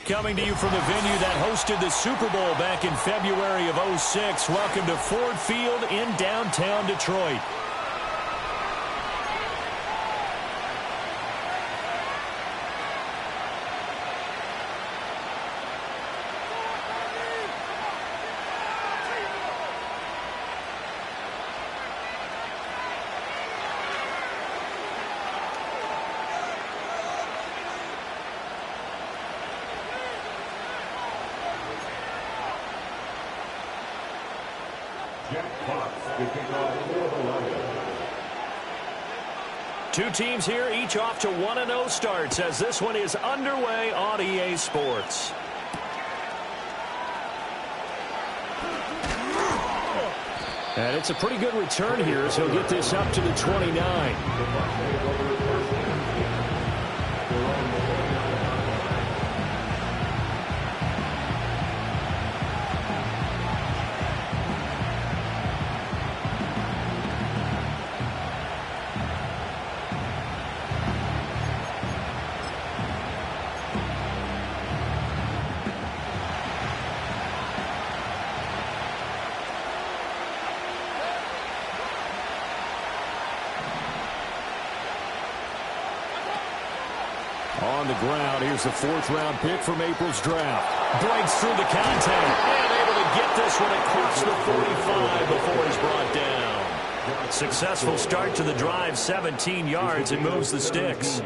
Coming to you from the venue that hosted the Super Bowl back in February of '06. Welcome to Ford Field in downtown Detroit. Two teams here, each off to 1-0 starts as this one is underway on EA Sports. And it's a pretty good return here as he'll get this up to the 29. On the ground, here's the fourth-round pick from April's draft. Breaks through the contact and able to get this one across the 45 before he's brought down. Successful start to the drive, 17 yards, and moves the sticks.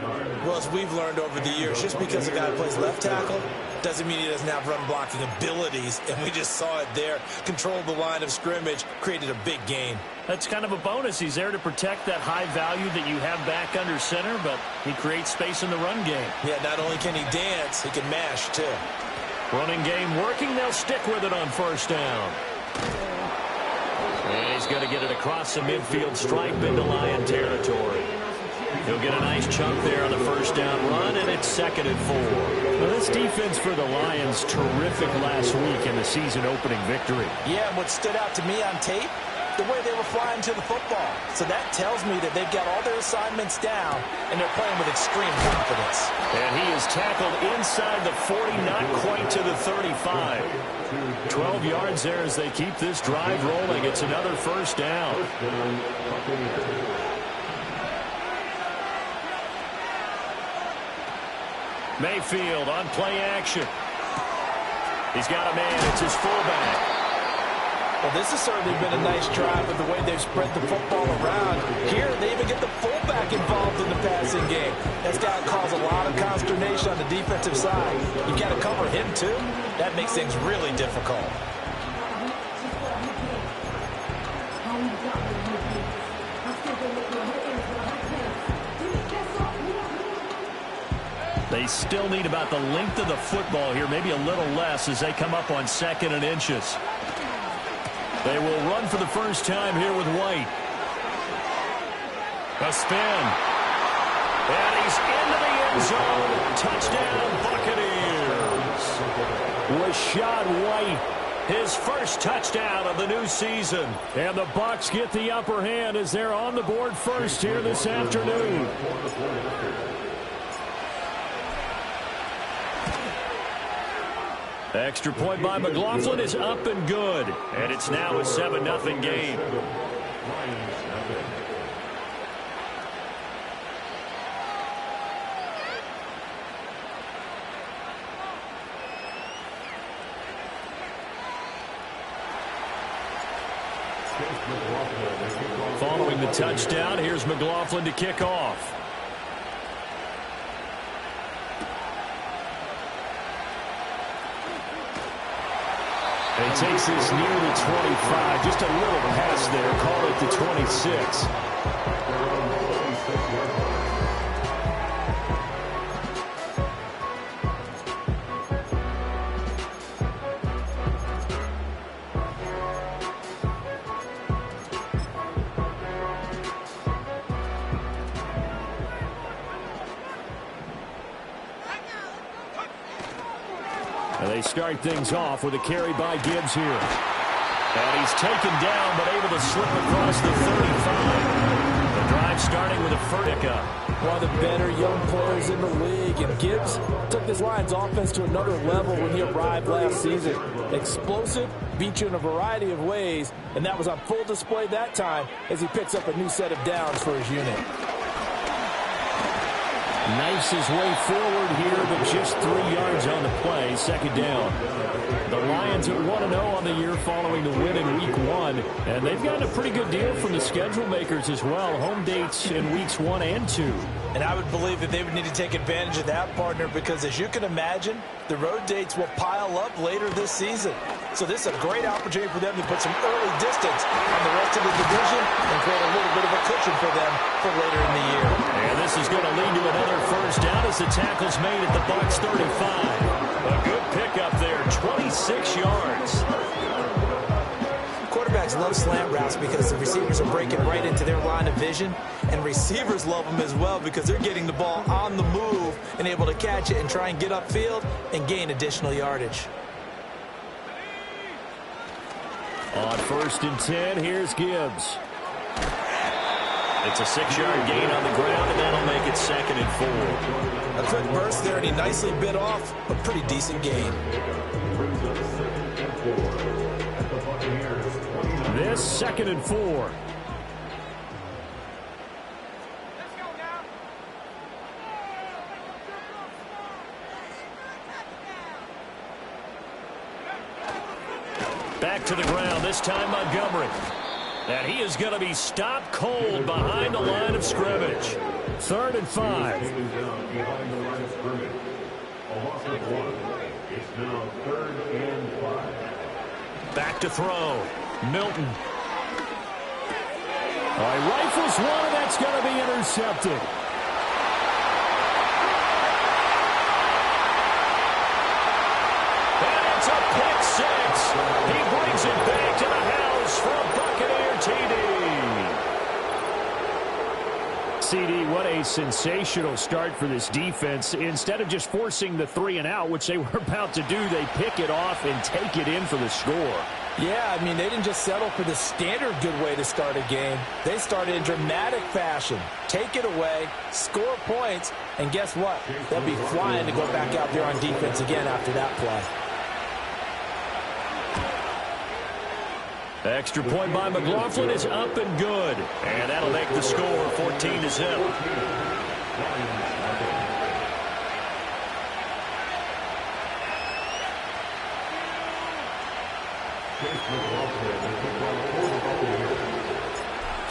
Well, as we've learned over the years, just because a guy plays left tackle doesn't mean he doesn't have run-blocking abilities, and we just saw it there. Controlled the line of scrimmage, created a big gain. That's kind of a bonus. He's there to protect that high value that you have back under center, but he creates space in the run game. Yeah, not only can he dance, he can mash, too. Running game working. They'll stick with it on first down. And he's going to get it across the midfield stripe into Lion territory. He'll get a nice chunk there on the first down run, and it's 2nd and 4. Well, this defense for the Lions, terrific last week in the season-opening victory. Yeah, and what stood out to me on tape, the way they were flying to the football. So that tells me that they've got all their assignments down, and they're playing with extreme confidence. And he is tackled inside the 40, not quite to the 35. 12 yards there as they keep this drive rolling. It's another first down. Mayfield on play action. He's got a man. It's his fullback. Well, this has certainly been a nice drive with the way they've spread the football around. Here, they even get the fullback involved in the passing game. That's got to cause a lot of consternation on the defensive side. You've got to cover him, too. That makes things really difficult. They still need about the length of the football here, maybe a little less as they come up on 2nd and inches. They will run for the first time here with White. A spin. And he's into the end zone. Touchdown, Buccaneers. Rachaad White, his first touchdown of the new season. And the Bucs get the upper hand as they're on the board first here this afternoon. Extra point by McLaughlin is up and good. And it's now a 7-0 game. Following the touchdown, here's McLaughlin to kick off. And he takes this near the 25. Just a little pass there. Call it the 26. And they start things off with a carry by Gibbs here. And he's taken down but able to slip across the 35. The drive starting with a first pickup. One of the better young players in the league, and Gibbs took this Lions offense to another level when he arrived last season. Explosive, beat you in a variety of ways, and that was on full display that time as he picks up a new set of downs for his unit. Knifes his way forward here, but just 3 yards on the play, second down. The Lions at 1-0 on the year following the win in Week 1, and they've gotten a pretty good deal from the schedule makers as well. Home dates in Weeks 1 and 2. And I would believe that they would need to take advantage of that, partner, because as you can imagine, the road dates will pile up later this season. So this is a great opportunity for them to put some early distance on the rest of the division and create a little bit of a cushion for them for later in the year. And this is going to lead to another first down as the tackle's made at the Bucs 35. A good pickup there, 26 yards. Quarterbacks love slant routes because the receivers are breaking right into their line of vision, and receivers love them as well because they're getting the ball on the move and able to catch it and try and get upfield and gain additional yardage. On 1st and 10, here's Gibbs. It's a 6-yard gain on the ground, and that'll make it 2nd and 4. A quick burst there, and he nicely bit off a pretty decent gain. This 2nd and 4. Back to the ground, this time Montgomery. And he is going to be stopped cold behind the line of scrimmage. 3rd and 5. Back to throw. Milton. All right, rifles one, that's going to be intercepted. And it's a pick 6. He brings it back to the house for a Buccaneer TD. CD, what a sensational start for this defense. Instead of just forcing the 3 and out, which they were about to do, they pick it off and take it in for the score. Yeah, I mean, they didn't just settle for the standard good way to start a game. They started in dramatic fashion. Take it away, score points, and guess what? They'll be flying to go back out there on defense again after that play. Extra point by McLaughlin is up and good. And that'll make the score 14-0.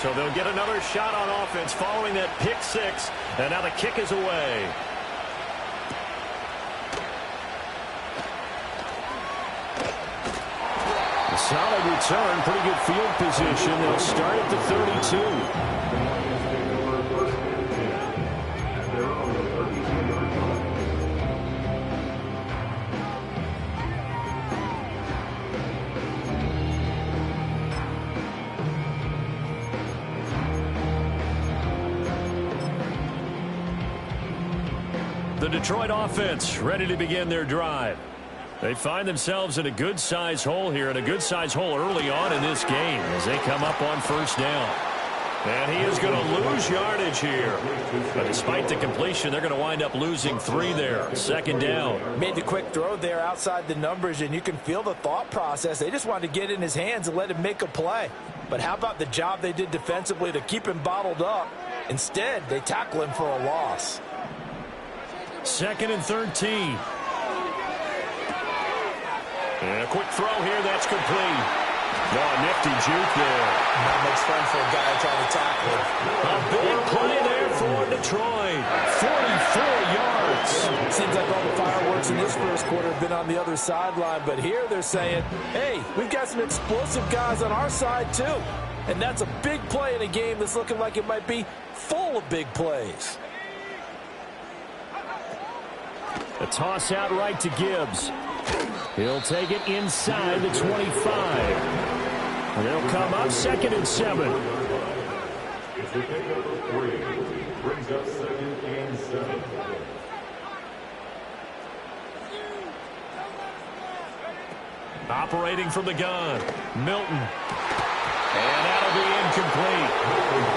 So they'll get another shot on offense following that pick 6. And now the kick is away. A solid return, pretty good field position. They'll start at the 32. The Detroit offense ready to begin their drive. They find themselves in a good-sized hole here, and a good-sized hole early on in this game as they come up on 1st down. And he is going to lose yardage here. But despite the completion, they're going to wind up losing 3 there. 2nd down. Made the quick throw there outside the numbers, and you can feel the thought process. They just wanted to get in his hands and let him make a play. But how about the job they did defensively to keep him bottled up? Instead, they tackle him for a loss. 2nd and 13. And a quick throw here, that's complete. Oh, nifty juke there. Not much fun for a guy trying to tackle him. A big play there for Detroit. 44 yards. Seems like all the fireworks in this first quarter have been on the other sideline, but here they're saying, hey, we've got some explosive guys on our side too. And that's a big play in a game that's looking like it might be full of big plays. A toss out right to Gibbs. He'll take it inside the 25. And they'll come up 2nd and 7. Brings up 2nd and 7. Operating from the gun, Milton. And that'll be incomplete.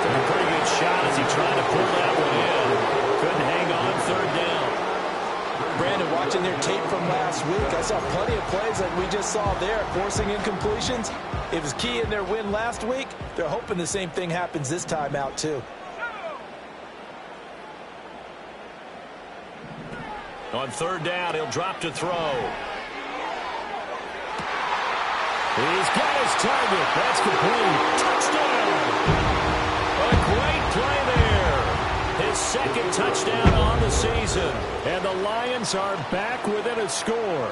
Took a pretty good shot as he tried to pull that one in. Couldn't hang on third down. Brandon, watching their tape from last week, I saw plenty of plays like we just saw there, forcing incompletions. It was key in their win last week. They're hoping the same thing happens this time out, too. On third down, he'll drop to throw. He's got his target. That's complete. Touchdown! A great play there. His second touchdown on the season. And the Lions are back within a score.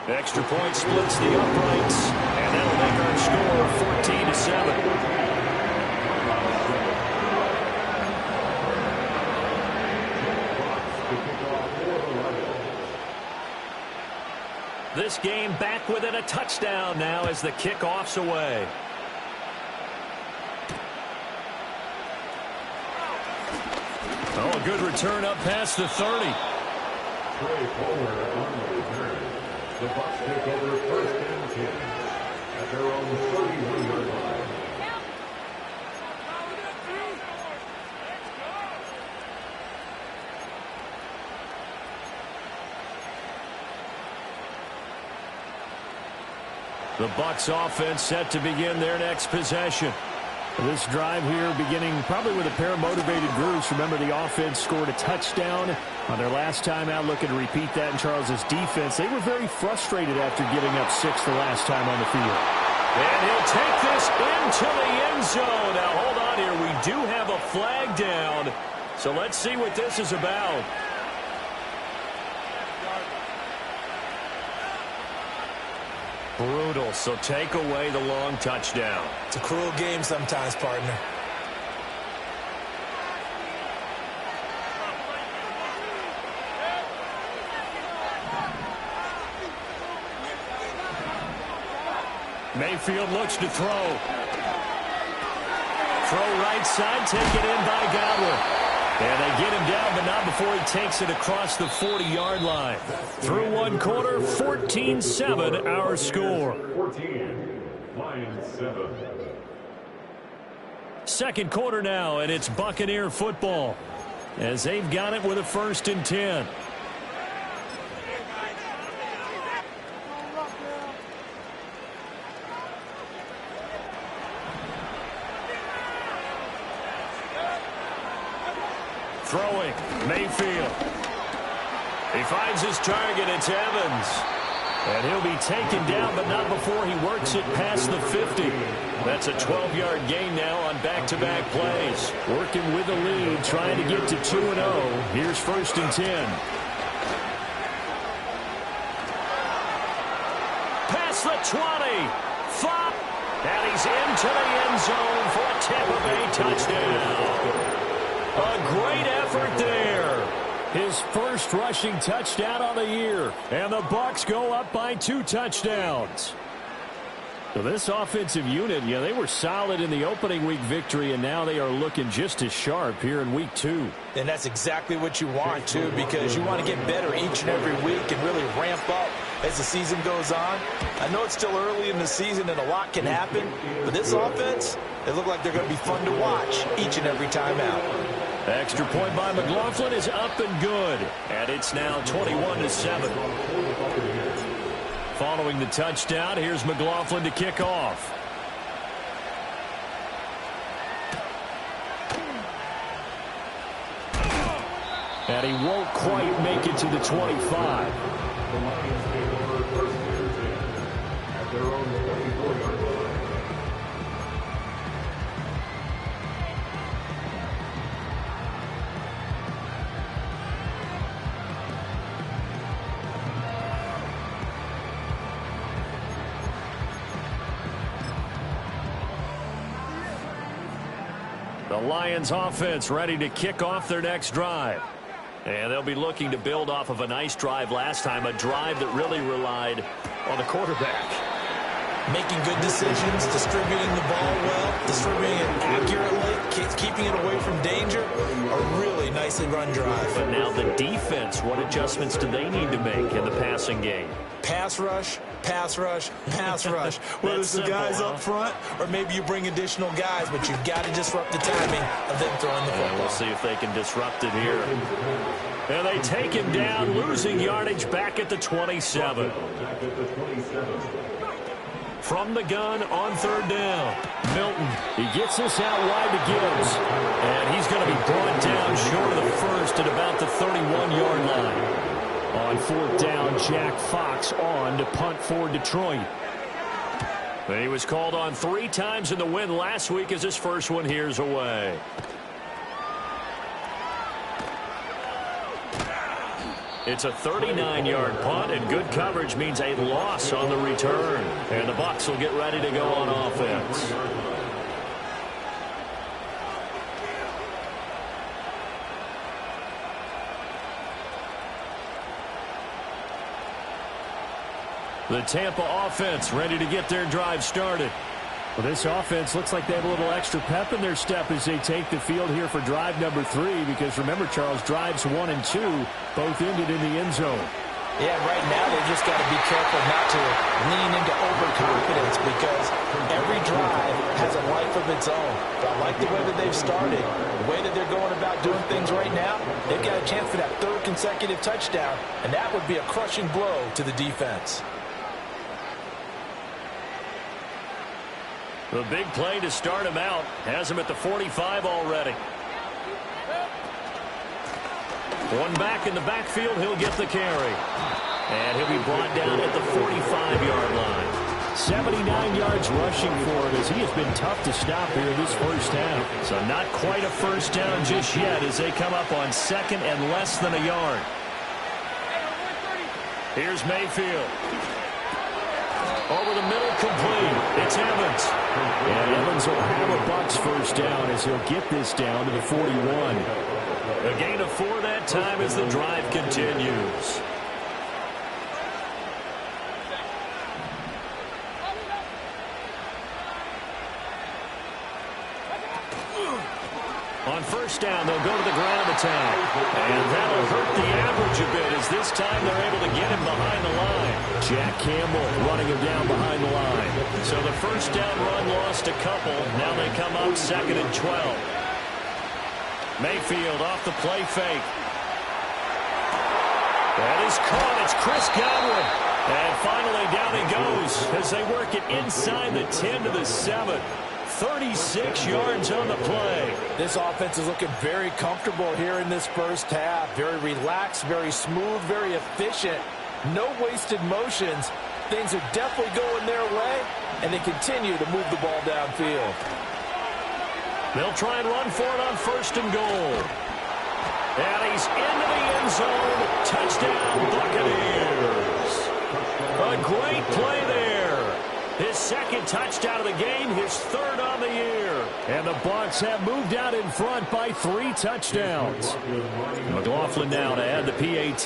Extra point splits the uprights. And that'll make our score 14-7. This game back within a touchdown now as the kickoff's away. Oh, a good return up past the 30. Trey Fuller on the return. The Bucs take over first and 10 at their own 31-yard line. The Bucs offense set to begin their next possession. This drive here beginning probably with a pair of motivated groups. Remember, the offense scored a touchdown on their last time out. Looking to repeat that in Charles's defense. They were very frustrated after giving up 6 the last time on the field. And he'll take this into the end zone. Now, hold on here. We do have a flag down. So let's see what this is about. Brutal, so take away the long touchdown. It's a cruel game sometimes, partner. Mayfield looks to throw. Throw right side, taken in by Godwin. And they get him down, but not before he takes it across the 40-yard line. Through one quarter, 14-7 our score. 14, Lions 7. Second quarter now, and it's Buccaneer football as they've got it with a 1st and 10. Throwing, Mayfield. He finds his target, it's Evans. And he'll be taken down, but not before he works it past the 50. That's a 12-yard gain now on back-to-back plays. Working with the lead, trying to get to 2-0. Here's 1st and 10. Past the 20. 5. And he's into the end zone for a Tampa Bay touchdown. A great effort there. His first rushing touchdown on the year. And the Bucs go up by 2 touchdowns. So this offensive unit, they were solid in the opening week victory, and now they are looking just as sharp here in week 2. And that's exactly what you want, too, because you want to get better each and every week and really ramp up as the season goes on. I know it's still early in the season and a lot can happen, but this offense, they look like they're going to be fun to watch each and every time out. Extra point by McLaughlin is up and good. And it's now 21-7. Following the touchdown, here's McLaughlin to kick off. And he won't quite make it to the 25. The Lions take over first and 10 at their own 24-yard line. The Lions offense ready to kick off their next drive. And they'll be looking to build off of a nice drive last time, a drive that really relied on the quarterback. Making good decisions, distributing the ball well, distributing it accurately, keeping it away from danger. A really nicely run drive. But now the defense, what adjustments do they need to make in the passing game? Pass rush, pass rush, pass rush. Whether it's the guys up front or maybe you bring additional guys, but you've got to disrupt the timing of them throwing the football. We'll see if they can disrupt it here. And they take him down, losing yardage back at the 27. From the gun on third down. Milton, he gets this out wide to Gibbs. And he's going to be brought down short of the first at about the 31-yard line. On fourth down, Jack Fox on to punt for Detroit. And he was called on 3 times in the win last week as his first one here's away. It's a 39-yard punt, and good coverage means a loss on the return. And the Bucs will get ready to go on offense. The Tampa offense ready to get their drive started. Well, this offense looks like they have a little extra pep in their step as they take the field here for drive number 3, because remember, Charles, drives 1 and 2 both ended in the end zone. Yeah, right now they've just got to be careful not to lean into overconfidence, because every drive has a life of its own. But I like the way that they've started, the way that they're going about doing things right now. They've got a chance for that 3rd consecutive touchdown, and that would be a crushing blow to the defense. The big play to start him out has him at the 45 already. One back in the backfield, he'll get the carry. And he'll be brought down at the 45-yard line. 79 yards rushing for him as he has been tough to stop here this first half. So not quite a first down just yet as they come up on 2nd and less than a yard. Here's Mayfield. Over the middle, complete. It's Evans. And Evans will have a Bucs first down as he'll get this down to the 41. A gain of 4 that time as the drive continues. On first down, they'll go to the ground attack. And that'll hurt the average a bit as this time they're able to get him behind the line. Jack Campbell running him down behind the line. So the first down run lost a couple. Now they come up 2nd and 12. Mayfield off the play fake. That is caught. It's Chris Godwin. And finally down he goes as they work it inside the 10 to the 7. 36 yards on the play. This offense is looking very comfortable here in this first half. Very relaxed, very smooth, very efficient. No wasted motions. Things are definitely going their way, and they continue to move the ball downfield. They'll try and run for it on 1st and goal. And he's into the end zone. Touchdown, Buccaneers. A great play there. His 2nd touchdown of the game, his 3rd on the year. And the Bucs have moved out in front by 3 touchdowns. McLaughlin now to add the PAT.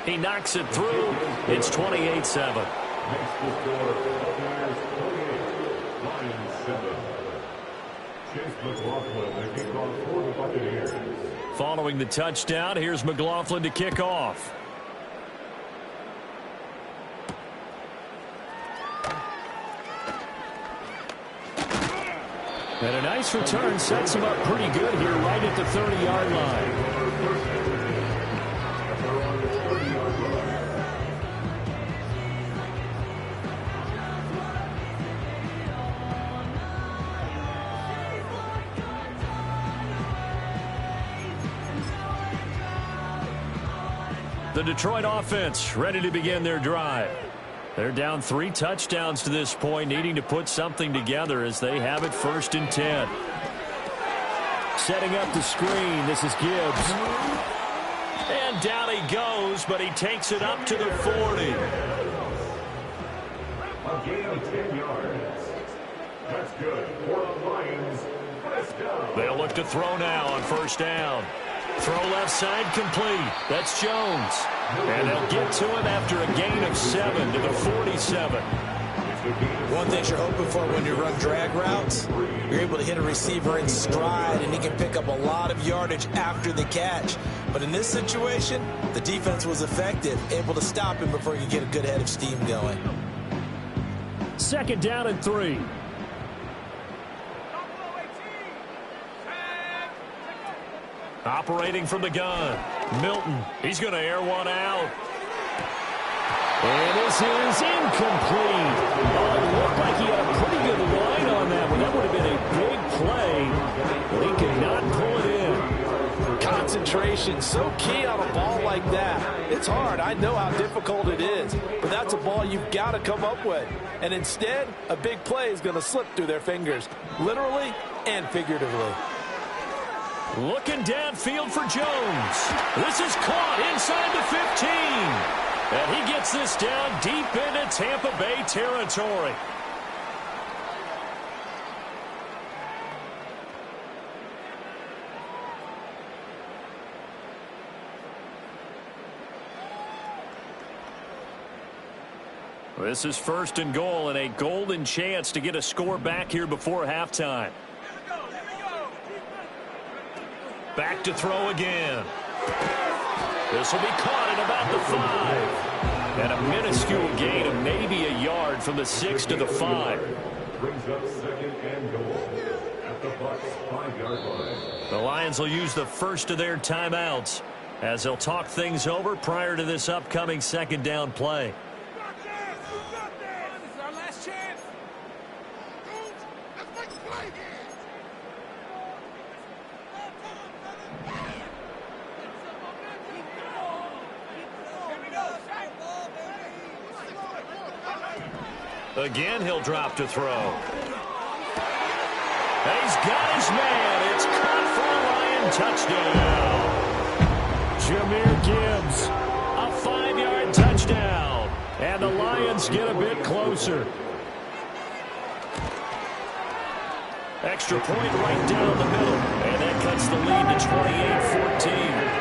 He knocks it through. It's 28-7. Following the touchdown, here's McLaughlin to kick off. And a nice return sets him up pretty good here right at the 30-yard line. The Detroit offense ready to begin their drive. They're down 3 touchdowns to this point, needing to put something together as they have it 1st and 10. Setting up the screen, this is Gibbs. And down he goes, but he takes it up to the 40. A gain of 10 yards. That's good for the Lions. First down. They'll look to throw now on 1st down. Throw left side complete. That's Jones. And they'll get to him after a gain of 7 to the 47. One thing you're hoping for when you run drag routes, you're able to hit a receiver in stride, and he can pick up a lot of yardage after the catch. But in this situation, the defense was effective, able to stop him before he could get a good head of steam going. 2nd down and 3. Operating from the gun. Milton. He's going to air one out. And this is incomplete. Oh, it looked like he had a pretty good line on that one. That would have been a big play, but he could not pull it in. Concentration, so key on a ball like that. It's hard. I know how difficult it is, but that's a ball you've got to come up with. And instead, a big play is going to slip through their fingers, literally and figuratively. Looking downfield for Jones. This is caught inside the 15. And he gets this down deep into Tampa Bay territory. This is 1st and goal and a golden chance to get a score back here before halftime. Back to throw again. This will be caught at about the 5. And a minuscule gain of maybe a yard from the 6 to the 5. Brings up 2nd and goal at the Bucs 5-yard line. The Lions will use the first of their timeouts as they'll talk things over prior to this upcoming 2nd down play. Again, he'll drop to throw. And he's got his man. It's caught for a Lion touchdown. Jahmyr Gibbs, a 5-yard touchdown. And the Lions get a bit closer. Extra point right down the middle. And that cuts the lead to 28-14.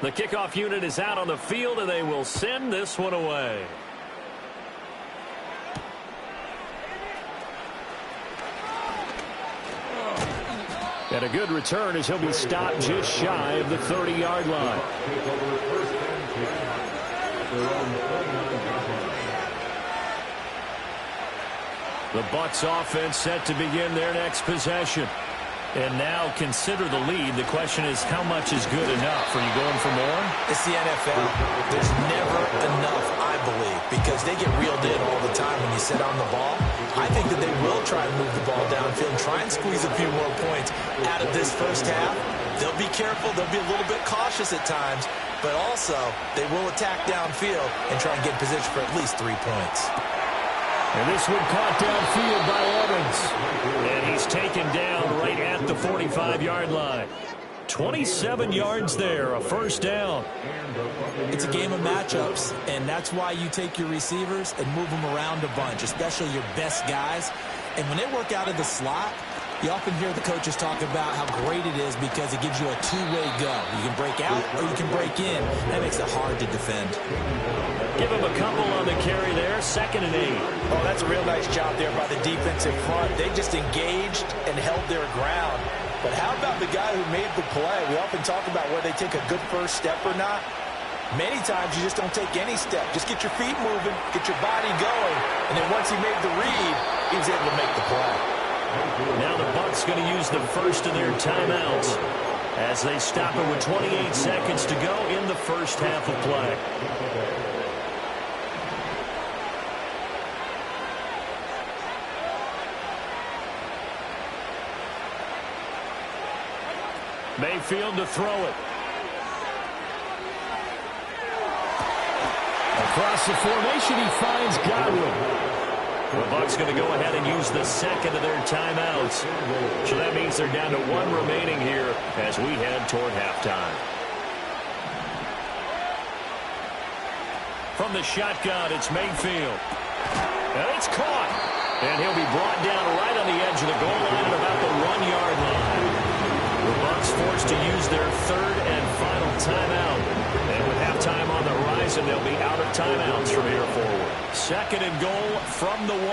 The kickoff unit is out on the field, and they will send this one away. And a good return as he'll be stopped just shy of the 30-yard line. The Bucs offense set to begin their next possession. And now consider the lead. The question is, how much is good enough? Are you going for more? It's the NFL. There's never enough, I believe, because they get reeled in all the time when you sit on the ball. I think that they will try and move the ball downfield and try and squeeze a few more points out of this first half. They'll be careful. They'll be a little bit cautious at times, but also they will attack downfield and try and get in position for at least 3 points. And this one caught downfield by Evans. And he's taken down right at the 45-yard line. 27 yards there, a first down. It's a game of matchups, and that's why you take your receivers and move them around a bunch, especially your best guys. And when they work out of the slot, you often hear the coaches talk about how great it is because it gives you a two-way go. You can break out or you can break in. That makes it hard to defend. Give him a couple on the carry there, 2nd and 8. Oh, that's a real nice job there by the defensive front. They just engaged and held their ground. But how about the guy who made the play? We often talk about whether they take a good first step or not. Many times you just don't take any step. Just get your feet moving, get your body going, and then once he made the read, he was able to make the play. Now the Bucs going to use the first of their timeouts as they stop it with 28 seconds to go in the first half of play. Mayfield to throw it. Across the formation, he finds Godwin. The Bucs going to go ahead and use the second of their timeouts. So that means they're down to one remaining here as we head toward halftime. From the shotgun, it's Mayfield. And it's caught. And he'll be brought down right on the edge of the goal line at about the 1-yard line. The Bucs forced to use their third and final timeout. And with halftime on the horizon, they'll be out of timeouts from here forward. Second and goal from the 1.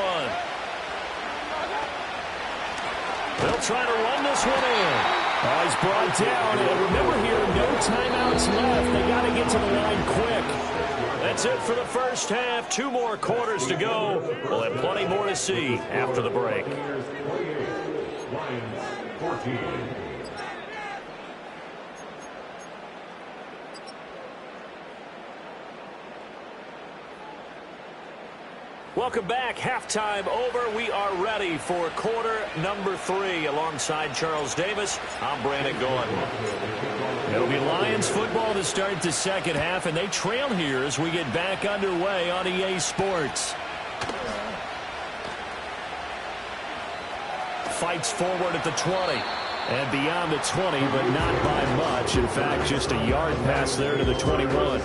They'll try to run this one in. Oh, he's brought down. And remember here, no timeouts left. They got to get to the line quick. That's it for the first half. 2 more quarters to go. We'll have plenty more to see after the break. Lions 14. Welcome back. Halftime over. We are ready for quarter number 3. Alongside Charles Davis, I'm Brandon Gaudin. It'll be Lions football to start the second half, and they trail here as we get back underway on EA Sports. Fights forward at the 20. And beyond the 20, but not by much. In fact, just a yard pass there to the 21.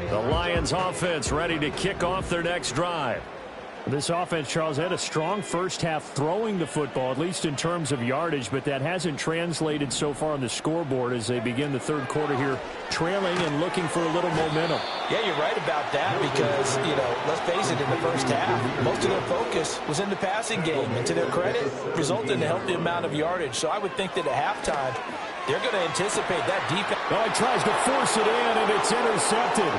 The Lions offense ready to kick off their next drive. This offense, Charles, had a strong first half throwing the football, at least in terms of yardage, but that hasn't translated so far on the scoreboard as they begin the third quarter here, trailing and looking for a little momentum. Yeah, you're right about that because, let's face it, in the first half, most of their focus was in the passing game. And to their credit, resulted in a healthy amount of yardage. So I would think that at halftime, they're going to anticipate that defense. Oh, he tries to force it in, and it's intercepted.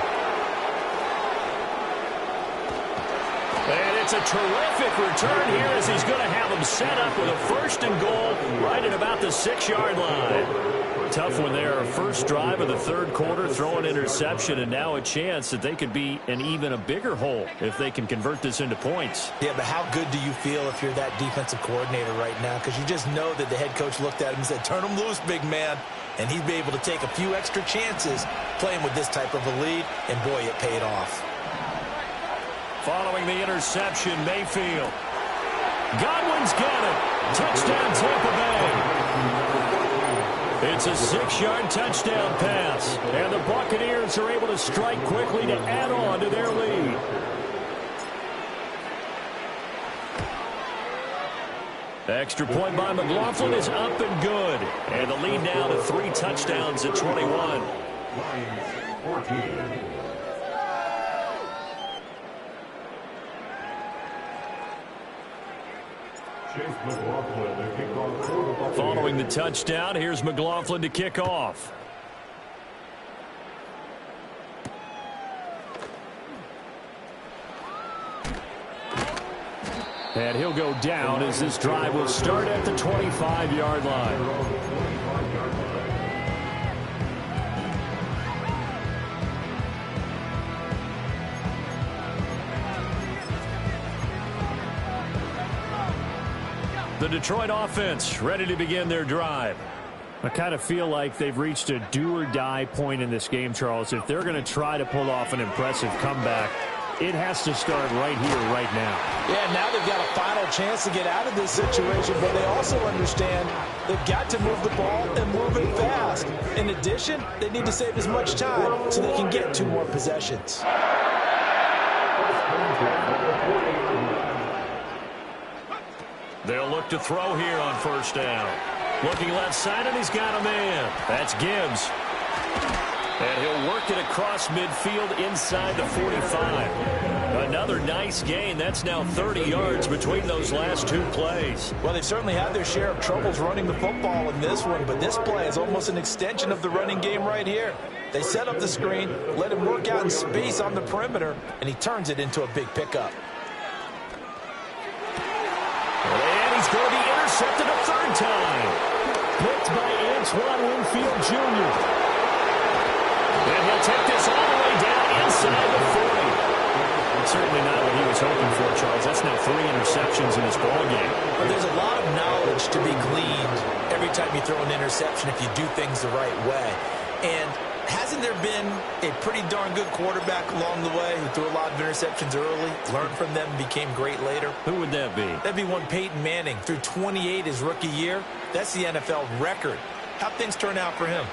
And it's a terrific return here as he's going to have them set up with a first and goal right at about the 6-yard line. Tough one there. First drive of the third quarter, throw an interception, and now a chance that they could be in even a bigger hole if they can convert this into points. Yeah, but how good do you feel if you're that defensive coordinator right now? Because you just know that the head coach looked at him and said, turn him loose, big man. And he'd be able to take a few extra chances playing with this type of a lead, and boy, it paid off. Following the interception, Mayfield. Godwin's got it. Touchdown, Tampa Bay. It's a 6-yard touchdown pass. And the Buccaneers are able to strike quickly to add on to their lead. Extra point by McLaughlin is up and good. And the lead now to 3 touchdowns at 21. Lions 14. Following the touchdown, here's McLaughlin to kick off. And he'll go down as this drive will start at the 25-yard line. The Detroit offense ready to begin their drive. I kind of feel like they've reached a do-or-die point in this game, Charles. If they're going to try to pull off an impressive comeback, it has to start right here, right now. Yeah, now they've got a final chance to get out of this situation, but they also understand they've got to move the ball and move it fast. In addition, they need to save as much time so they can get 2 more possessions. They'll look to throw here on first down. Looking left side, and he's got a man. That's Gibbs. And he'll work it across midfield inside the 45. Another nice gain. That's now 30 yards between those last 2 plays. Well, they've certainly had their share of troubles running the football in this one, but this play is almost an extension of the running game right here. They set up the screen, let him work out in space on the perimeter, and he turns it into a big pickup. And he's going to be intercepted a third time. Picked by Antoine Winfield Jr. And he'll take this all the way down inside the 40. That's certainly not what he was hoping for, Charles. That's now 3 interceptions in this ballgame. But there's a lot of knowledge to be gleaned every time you throw an interception if you do things the right way. And hasn't there been a pretty darn good quarterback along the way who threw a lot of interceptions early, learned from them, and became great later? Who would that be? That'd be one Peyton Manning. Threw 28 his rookie year. That's the NFL record. How'd things turn out for him?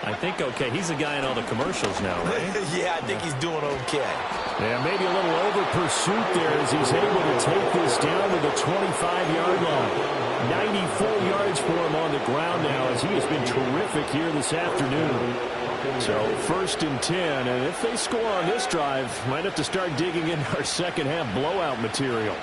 I think okay. He's the guy in all the commercials now, right? Yeah, I think he's doing okay. Yeah, maybe a little over pursuit there as he's able to take this down to the 25-yard line. 94 yards for him on the ground now as he has been terrific here this afternoon. So 1st and 10, and if they score on this drive, might have to start digging into our second half blowout material.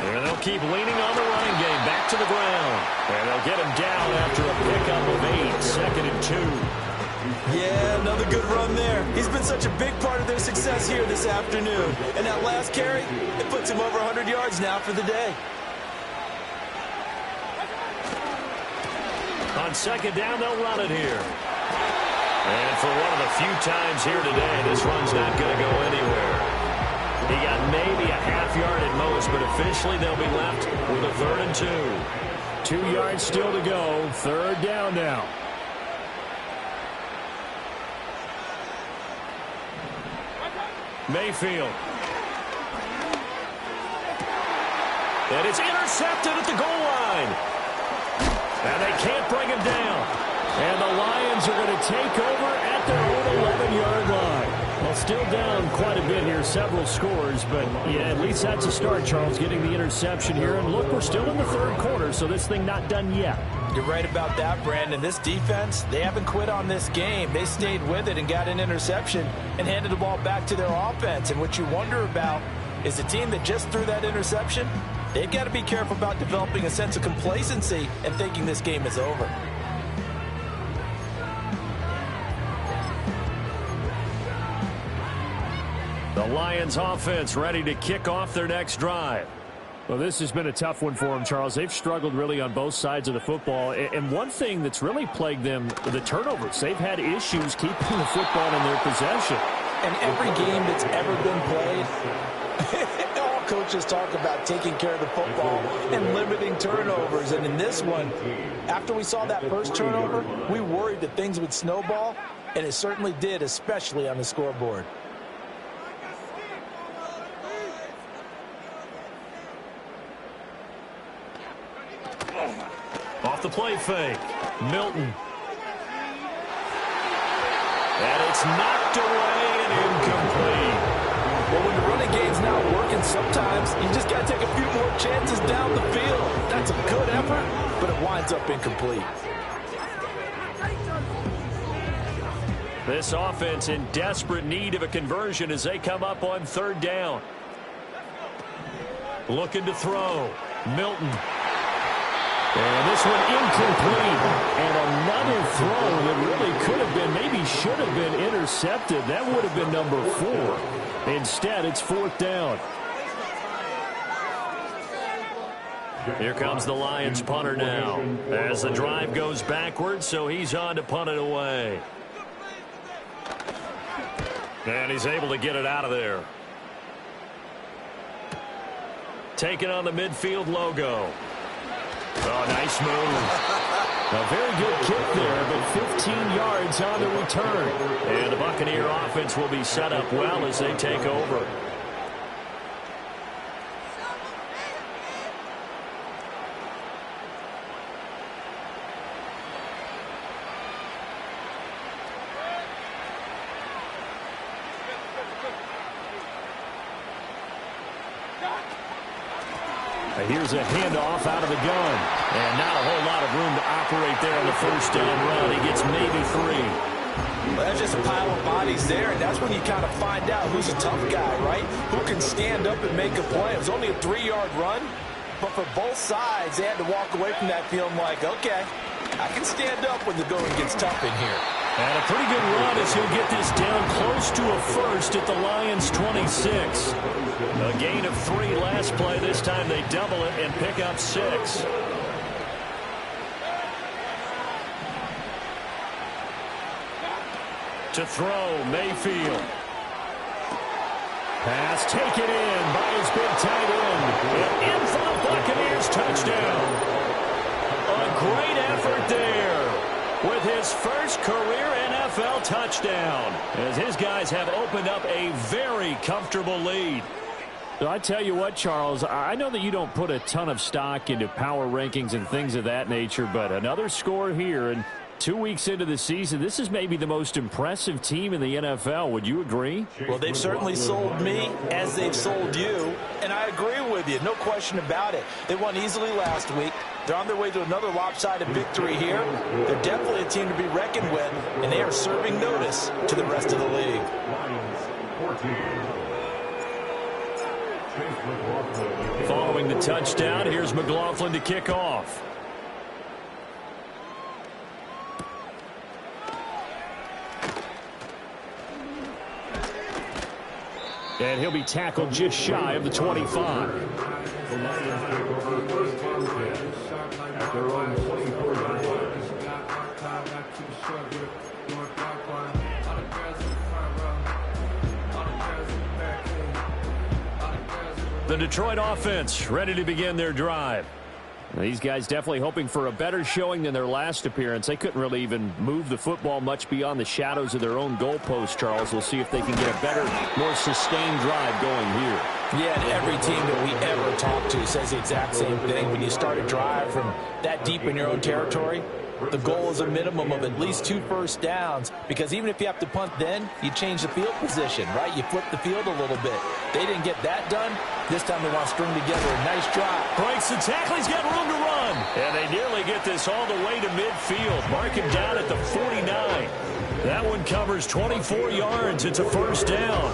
And they'll keep leaning on the running game back to the ground. And they'll get him down after a pickup of 8, 2nd and 2. Yeah, another good run there. He's been such a big part of their success here this afternoon. And that last carry, it puts him over 100 yards now for the day. On 2nd down, they'll run it here. And for one of the few times here today, this run's not going to go anywhere. He got maybe a half yard at most, but officially they'll be left with a 3rd and 2. 2 yards still to go. 3rd down now. Mayfield. And it's intercepted at the goal line. And they can't bring him down. And the Lions are going to take over at their own 11-yard line. Well, still down quite a bit here, several scores, but yeah, at least that's a start, Charles, getting the interception here. And look, we're still in the 3rd quarter, so this thing not done yet. You're right about that, Brandon. This defense, they haven't quit on this game. They stayed with it and got an interception and handed the ball back to their offense. And what you wonder about is the team that just threw that interception, they've got to be careful about developing a sense of complacency and thinking this game is over. The Lions offense ready to kick off their next drive. Well, this has been a tough one for them, Charles. They've struggled really on both sides of the football. And one thing that's really plagued them, the turnovers. They've had issues keeping the football in their possession. And every game that's ever been played, all coaches talk about taking care of the football and limiting turnovers. And in this one, after we saw that first turnover, we worried that things would snowball, and it certainly did, especially on the scoreboard. Off the play fake. Milton. And it's knocked away and incomplete. Well, when the running game's not working, sometimes you just got to take a few more chances down the field. That's a good effort, but it winds up incomplete. This offense in desperate need of a conversion as they come up on 3rd down. Looking to throw. Milton. And this one incomplete. And another throw that really could have been, maybe should have been intercepted. That would have been number 4. Instead, it's 4th down. Here comes the Lions punter now as the drive goes backwards, so he's on to punt it away. And he's able to get it out of there. Taking on the midfield logo. Oh, nice move. A very good kick there, but 15 yards on the return. And the Buccaneer offense will be set up well as they take over. Here's a handoff out of the gun. And not a whole lot of room to operate there on the 1st down run. He gets maybe 3. Well, that's just a pile of bodies there, and that's when you kind of find out who's a tough guy, right? Who can stand up and make a play. It was only a 3-yard run, but for both sides, they had to walk away from that feeling like, okay, I can stand up when the going gets tough in here. And a pretty good run as he'll get this down close to a 1st at the Lions' 26. A gain of 3 last play. This time they double it and pick up 6. To throw, Mayfield. Pass taken in by his big tight end. And in for the Buccaneers touchdown. A great effort there with his first career NFL touchdown, as his guys have opened up a very comfortable lead. So I tell you what, Charles, I know that you don't put a ton of stock into power rankings and things of that nature, but another score here, and 2 weeks into the season, this is maybe the most impressive team in the NFL. Would you agree? Well, they've certainly sold me as they've sold you, and I agree with you. No question about it. They won easily last week. They're on their way to another lopsided victory here. They're definitely a team to be reckoned with, and they are serving notice to the rest of the league. Following the touchdown, here's McLaughlin to kick off. And he'll be tackled just shy of the 25. The Lions take over first down 10 at their own 24-yard line. The Detroit offense ready to begin their drive. These guys definitely hoping for a better showing than their last appearance. They couldn't really even move the football much beyond the shadows of their own goalpost, Charles. We'll see if they can get a better, more sustained drive going here. Yeah, and every team that we ever talk to says the exact same thing. When you start a drive from that deep in your own territory, the goal is a minimum of at least 2 first downs, because even if you have to punt then, you change the field position, right? You flip the field a little bit. They didn't get that done. This time they want to string together a nice drive. Breaks the tackle. He's got room to run. And they nearly get this all the way to midfield. Mark him down at the 49. That one covers 24 yards. It's a first down.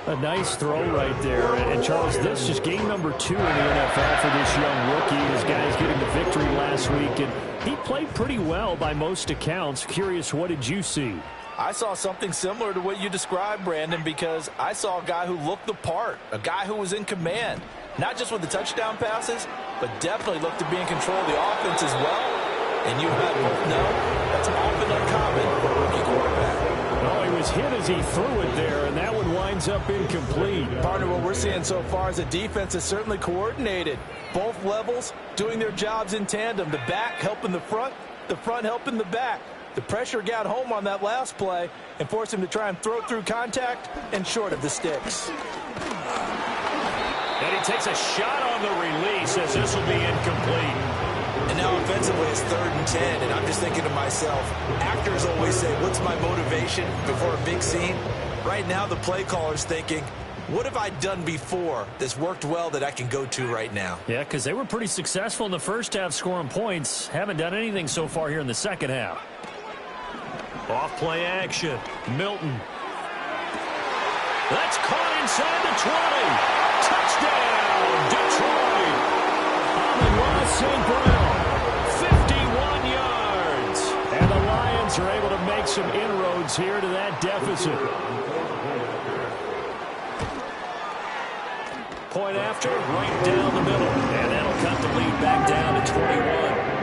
A nice throw right there. And Charles, this is game number 2 in the NFL for this young rookie. His guys getting the victory last week, and he played pretty well by most accounts. Curious, what did you see? I saw something similar to what you described, Brandon, because I saw a guy who looked the part, a guy who was in command, not just with the touchdown passes, but definitely looked to be in control of the offense as well. And you and I both know that's often uncommon for a rookie quarterback. Oh, he was hit as he threw it there, and that one winds up incomplete. Partner, what we're seeing so far is the defense is certainly coordinated. Both levels doing their jobs in tandem. The back helping the front helping the back. The pressure got home on that last play and forced him to try and throw through contact and short of the sticks. And he takes a shot on the release as this will be incomplete. And now offensively it's 3rd and 10, and I'm just thinking to myself, actors always say, what's my motivation before a big scene? Right now the play caller's thinking, what have I done before that's worked well that I can go to right now? Yeah, because they were pretty successful in the first half scoring points. Haven't done anything so far here in the second half. Off play action. Milton. That's caught inside the 20. Touchdown, Detroit. Amon-Ra St. Brown, 51 yards. And the Lions are able to make some inroads here to that deficit. Point after, right down the middle. And that'll cut the lead back down to 21.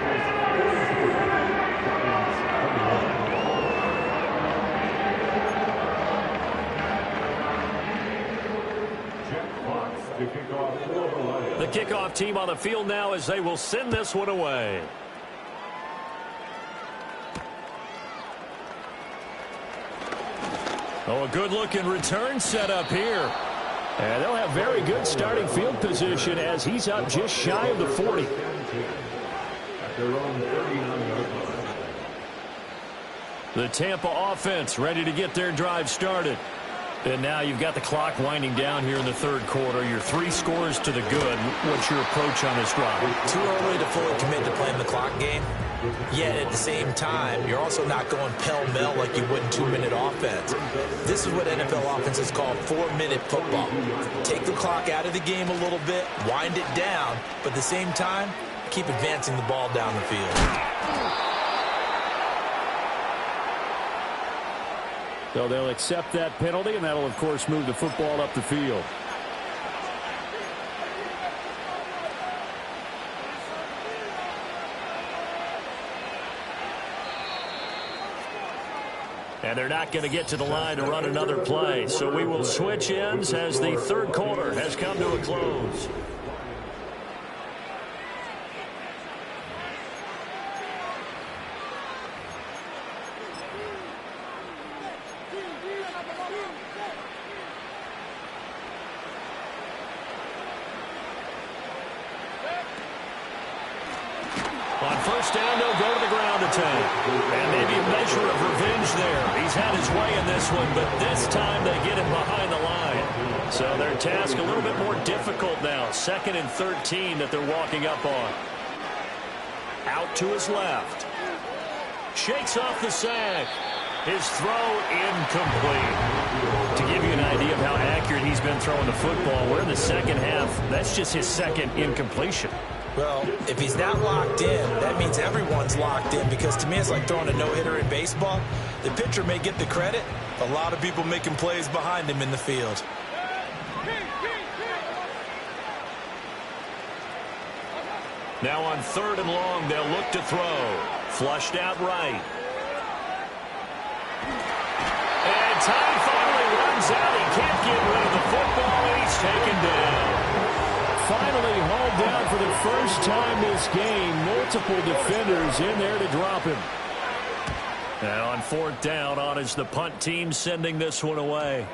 The kickoff team on the field now as they will send this one away. Oh, a good-looking return set up here. And they'll have very good starting field position as he's up just shy of the 40. The Tampa offense ready to get their drive started. And now you've got the clock winding down here in the 3rd quarter. Your 3 scores to the good. What's your approach on this drive? Too early to fully commit to playing the clock game. Yet at the same time, you're also not going pell-mell like you would in 2-minute offense. This is what NFL offenses call 4-minute football. Take the clock out of the game a little bit, wind it down, but at the same time, keep advancing the ball down the field. So they'll accept that penalty, and that'll, of course, move the football up the field. And they're not going to get to the line to run another play. So we will switch ends as the third quarter has come to a close. On first down, they'll go to the ground attack. And maybe a measure of revenge there. He's had his way in this one, but this time they get him behind the line. So their task a little bit more difficult now. 2nd and 13 that they're walking up on. Out to his left. Shakes off the sack. His throw incomplete. To give you an idea of how accurate he's been throwing the football, we're in the second half. That's just his second incompletion. Well, if he's not locked in, that means everyone's locked in, because to me it's like throwing a no-hitter in baseball. The pitcher may get the credit. A lot of people making plays behind him in the field. Now on 3rd and long, they'll look to throw. Flushed out right. And time finally runs out. He can't get rid of the football, and he's taken down. Finally hauled down for the first time this game. Multiple defenders in there to drop him. And on 4th down, on is the punt team sending this one away.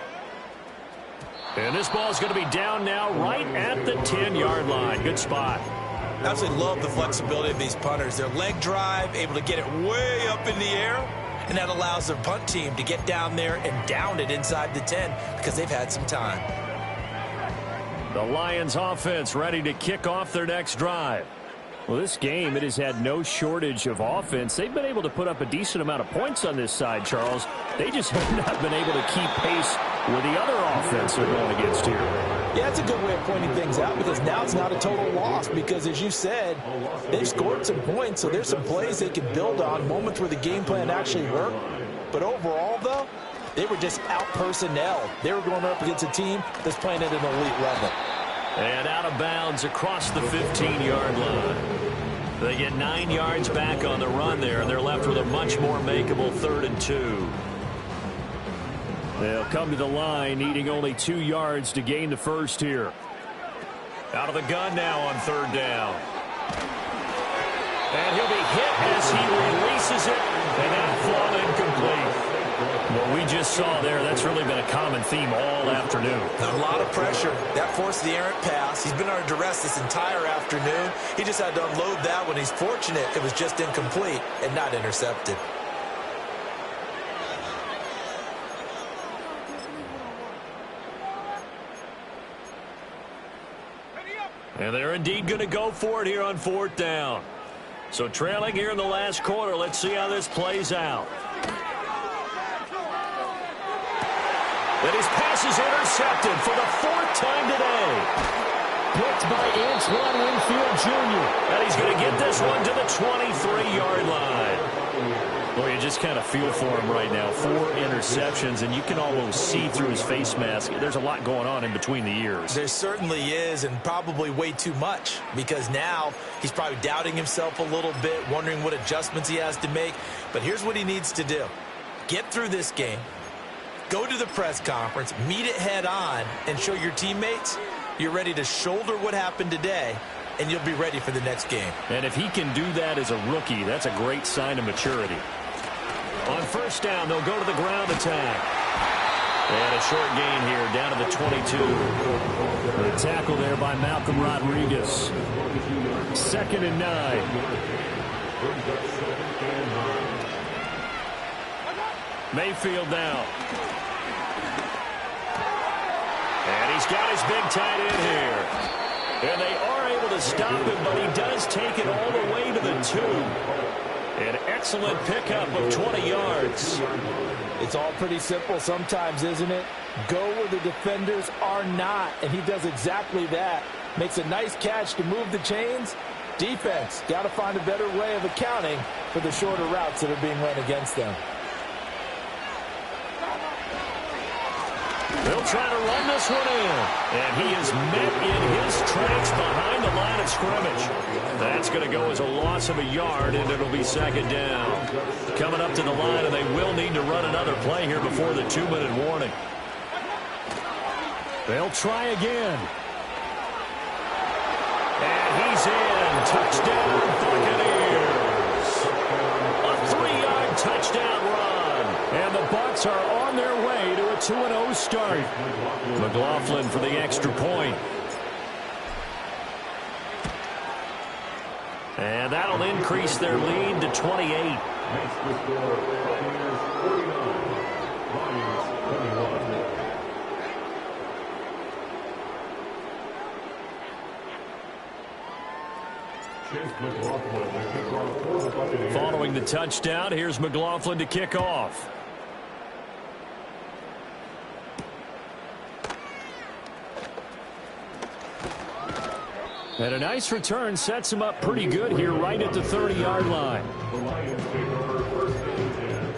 And this ball is going to be down now right at the 10-yard line. Good spot. I absolutely love the flexibility of these punters. Their leg drive, able to get it way up in the air, and that allows their punt team to get down there and down it inside the 10 because they've had some time. The Lions offense ready to kick off their next drive. Well, this game, it has had no shortage of offense. They've been able to put up a decent amount of points on this side, Charles. They just have not been able to keep pace with the other offense they're going against here. Yeah, that's a good way of pointing things out, because now it's not a total loss, because as you said, they've scored some points, so there's some plays they can build on, moments where the game plan actually worked. But overall, though, they were just out-personnel. They were going up against a team that's playing at an elite level. And out of bounds across the 15-yard line. They get 9 yards back on the run there, and they're left with a much more makeable 3rd and 2. They'll come to the line, needing only 2 yards to gain the first here. Out of the gun now on 3rd down. And he'll be hit as he releases it, and that fall incomplete. What we just saw there, that's really been a common theme all afternoon. A lot of pressure. That forced the errant pass. He's been under duress this entire afternoon. He just had to unload that one. He's fortunate it was just incomplete and not intercepted. And they're indeed going to go for it here on 4th down. So trailing here in the last quarter, let's see how this plays out. And his pass is intercepted for the 4th time today. Picked by Antoine Winfield Jr. And he's going to get this one to the 23-yard line. Boy, you just kind of feel for him right now. 4 interceptions, and you can almost see through his face mask. There's a lot going on in between the ears. There certainly is, and probably way too much, because now he's probably doubting himself a little bit, wondering what adjustments he has to make. But here's what he needs to do. Get through this game. Go to the press conference, meet it head on, and show your teammates you're ready to shoulder what happened today, and you'll be ready for the next game. And if he can do that as a rookie, that's a great sign of maturity. On 1st down, they'll go to the ground attack. And a short gain here, down to the 22. The tackle there by Malcolm Rodriguez. 2nd and 9. Mayfield now. And he's got his big tight end here. And they are able to stop him, but he does take it all the way to the 2. An excellent pickup of 20 yards. It's all pretty simple sometimes, isn't it? Go where the defenders are not, and he does exactly that. Makes a nice catch to move the chains. Defense, got to find a better way of accounting for the shorter routes that are being run against them. They'll try to run this one in. And he is met in his tracks behind the line of scrimmage. That's going to go as a loss of a yard, and it'll be second down. Coming up to the line, and they will need to run another play here before the 2-minute warning. They'll try again. And he's in. Touchdown, Buccaneers. A 3-yard touchdown run. And the Bucs are on their way to a 2-0 start. McLaughlin for the extra point. And that'll increase their lead to 28. Makes the score Buccaneers 49, Lions 21. Chase McLaughlin to kick off for the Buccaneers. Following the touchdown, here's McLaughlin to kick off. And a nice return sets him up pretty good here right at the 30-yard line. The Lions take over first and 10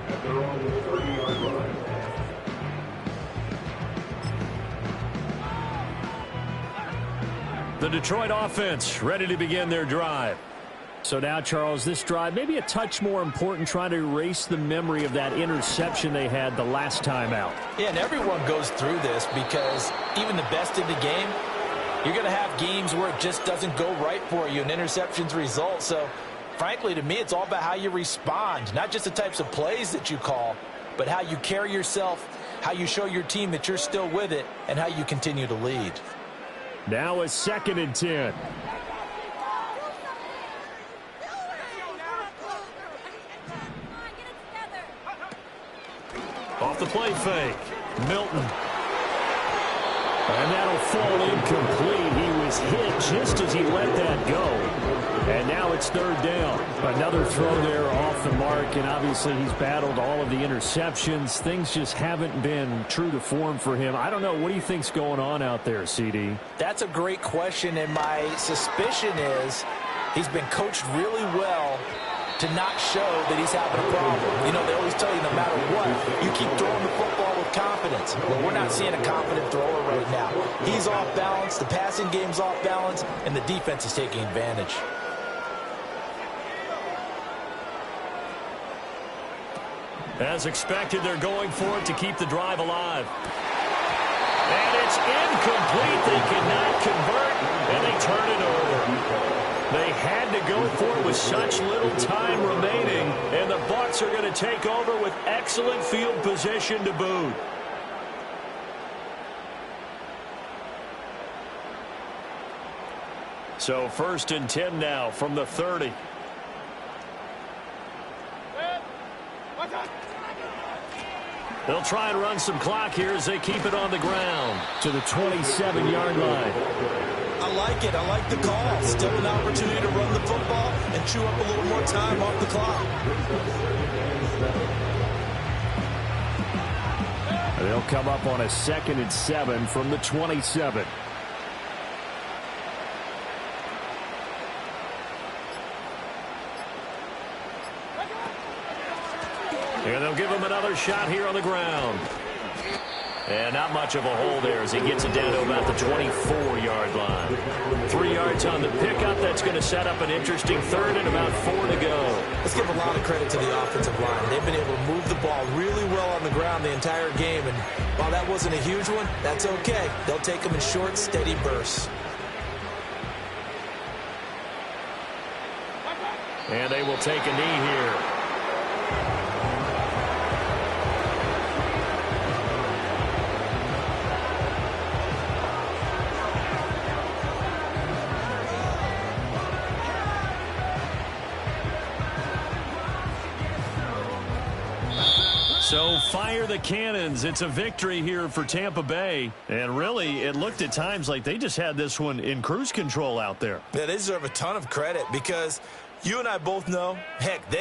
at their own 30-yard line. The Detroit offense ready to begin their drive. So now, Charles, this drive maybe a touch more important, trying to erase the memory of that interception they had the last time out. Yeah, and everyone goes through this because even the best in the game, you're going to have games where it just doesn't go right for you, and interceptions result. So, frankly, to me, it's all about how you respond, not just the types of plays that you call, but how you carry yourself, how you show your team that you're still with it, and how you continue to lead. Now a 2nd and 10. Off the play fake, Milton. And that'll fall incomplete. He was hit just as he let that go. And now it's 3rd down. Another throw there off the mark, and obviously he's battled all of the interceptions. Things just haven't been true to form for him. I don't know. What do you think's going on out there, CD? That's a great question, and my suspicion is he's been coached really well to not show that he's having a problem. You know, they always tell you no matter what, you keep throwing the football with confidence. Well, we're not seeing a confident thrower right now. He's off balance, the passing game's off balance, and the defense is taking advantage. As expected, they're going for it to keep the drive alive. And it's incomplete. They cannot convert, and they turn it over. They had to go for it with such little time remaining, and the Bucs are going to take over with excellent field position to boot. So 1st and 10 now from the 30. They'll try and run some clock here as they keep it on the ground. To the 27-yard line. I like it. I like the call. Still an opportunity to run the football and chew up a little more time off the clock. They'll come up on a 2nd and 7 from the 27. And they'll give him another shot here on the ground. And not much of a hole there as he gets it down to about the 24-yard line. 3 yards on the pickup. That's going to set up an interesting 3rd and about 4 to go. Let's give a lot of credit to the offensive line. They've been able to move the ball really well on the ground the entire game. And while that wasn't a huge one, that's okay. They'll take them in short, steady bursts. And they will take a knee here. So fire the cannons. It's a victory here for Tampa Bay. And really, it looked at times like they just had this one in cruise control out there. Yeah, they deserve a ton of credit because you and I both know, heck, they